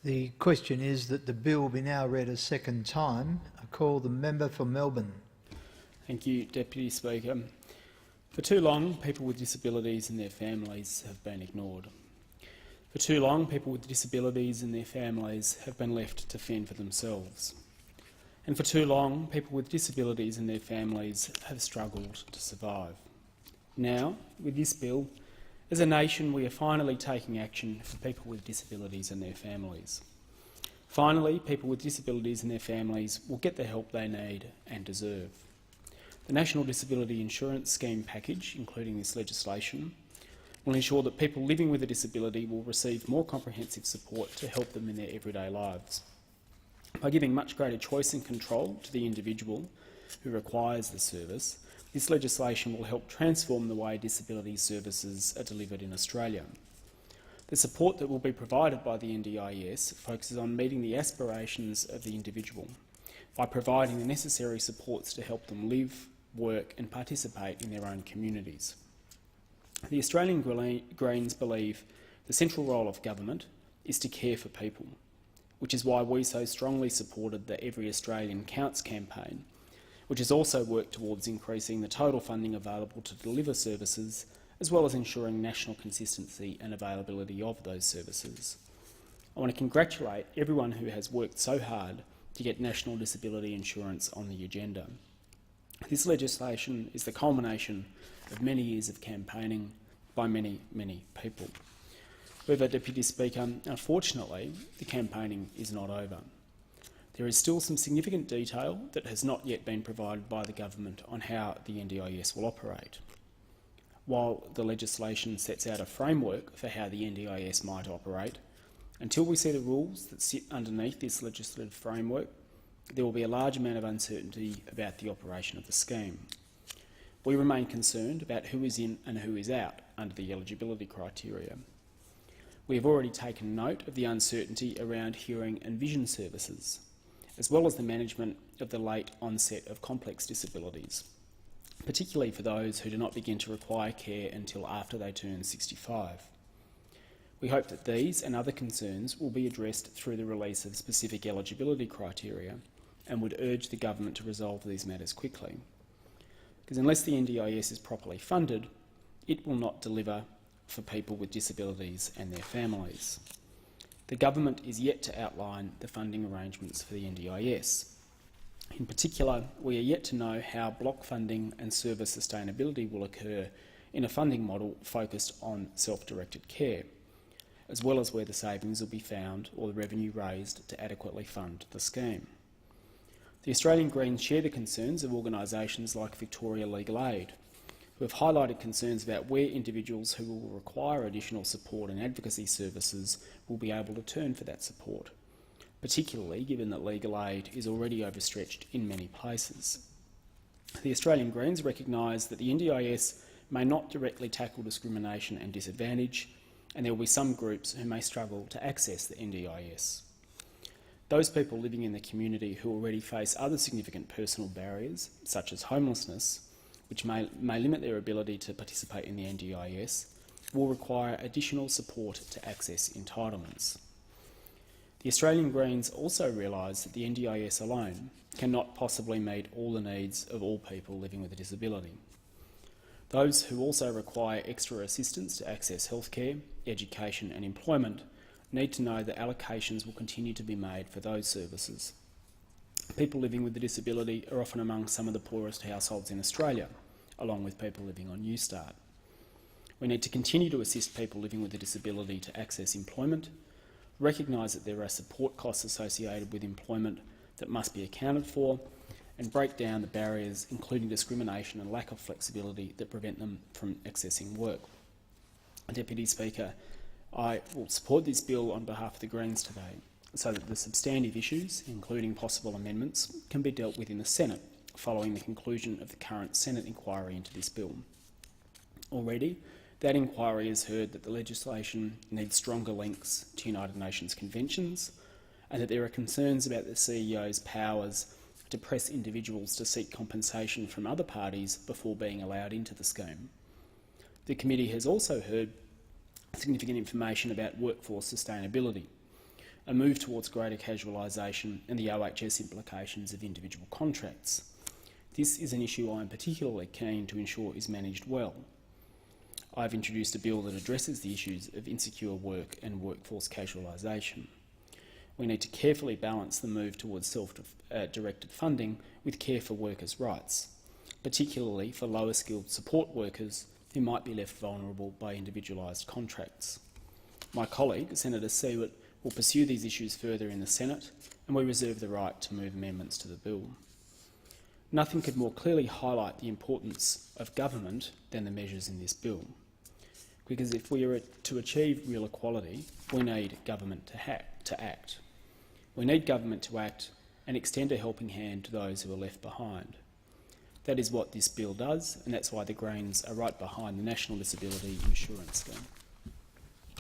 The question is that the bill be now read a second time. I call the member for Melbourne. Thank you, Deputy Speaker. For too long, people with disabilities and their families have been ignored. For too long, people with disabilities and their families have been left to fend for themselves. And for too long, people with disabilities and their families have struggled to survive. Now, with this bill, as a nation, we are finally taking action for people with disabilities and their families. Finally, people with disabilities and their families will get the help they need and deserve. The National Disability Insurance Scheme package, including this legislation, will ensure that people living with a disability will receive more comprehensive support to help them in their everyday lives. By giving much greater choice and control to the individual who requires the service, this legislation will help transform the way disability services are delivered in Australia. The support that will be provided by the NDIS focuses on meeting the aspirations of the individual by providing the necessary supports to help them live, work and participate in their own communities. The Australian Greens believe the central role of government is to care for people, which is why we so strongly supported the Every Australian Counts campaign, which has also worked towards increasing the total funding available to deliver services, as well as ensuring national consistency and availability of those services. I want to congratulate everyone who has worked so hard to get national disability insurance on the agenda. This legislation is the culmination of many years of campaigning by many, many people. However, Deputy Speaker, unfortunately, the campaigning is not over. There is still some significant detail that has not yet been provided by the government on how the NDIS will operate. While the legislation sets out a framework for how the NDIS might operate, until we see the rules that sit underneath this legislative framework, there will be a large amount of uncertainty about the operation of the scheme. We remain concerned about who is in and who is out under the eligibility criteria. We have already taken note of the uncertainty around hearing and vision services, as well as the management of the late onset of complex disabilities, particularly for those who do not begin to require care until after they turn 65. We hope that these and other concerns will be addressed through the release of specific eligibility criteria and would urge the government to resolve these matters quickly. Because unless the NDIS is properly funded, it will not deliver for people with disabilities and their families. The government is yet to outline the funding arrangements for the NDIS. In particular, we are yet to know how block funding and service sustainability will occur in a funding model focused on self-directed care, as well as where the savings will be found or the revenue raised to adequately fund the scheme. The Australian Greens share the concerns of organisations like Victoria Legal Aid, who have highlighted concerns about where individuals who will require additional support and advocacy services will be able to turn for that support, particularly given that legal aid is already overstretched in many places. The Australian Greens recognise that the NDIS may not directly tackle discrimination and disadvantage, and there will be some groups who may struggle to access the NDIS. Those people living in the community who already face other significant personal barriers, such as homelessness, which may limit their ability to participate in the NDIS, will require additional support to access entitlements. The Australian Greens also realise that the NDIS alone cannot possibly meet all the needs of all people living with a disability. Those who also require extra assistance to access healthcare, education and employment need to know that allocations will continue to be made for those services. People living with a disability are often among some of the poorest households in Australia, along with people living on Newstart. We need to continue to assist people living with a disability to access employment, recognise that there are support costs associated with employment that must be accounted for, and break down the barriers, including discrimination and lack of flexibility, that prevent them from accessing work. Deputy Speaker, I will support this bill on behalf of the Greens today, so that the substantive issues, including possible amendments, can be dealt with in the Senate following the conclusion of the current Senate inquiry into this bill. Already, that inquiry has heard that the legislation needs stronger links to United Nations conventions and that there are concerns about the CEO's powers to press individuals to seek compensation from other parties before being allowed into the scheme. The committee has also heard significant information about workforce sustainability, a move towards greater casualisation and the OHS implications of individual contracts. This is an issue I am particularly keen to ensure is managed well. I have introduced a bill that addresses the issues of insecure work and workforce casualisation. We need to carefully balance the move towards self-directed funding with care for workers' rights, particularly for lower skilled support workers who might be left vulnerable by individualised contracts. My colleague, Senator Seward, will pursue these issues further in the Senate, and we reserve the right to move amendments to the bill. Nothing could more clearly highlight the importance of government than the measures in this bill. Because if we are to achieve real equality, we need government to act. We need government to act and extend a helping hand to those who are left behind. That is what this bill does, and that's why the Greens are right behind the National Disability Insurance Scheme.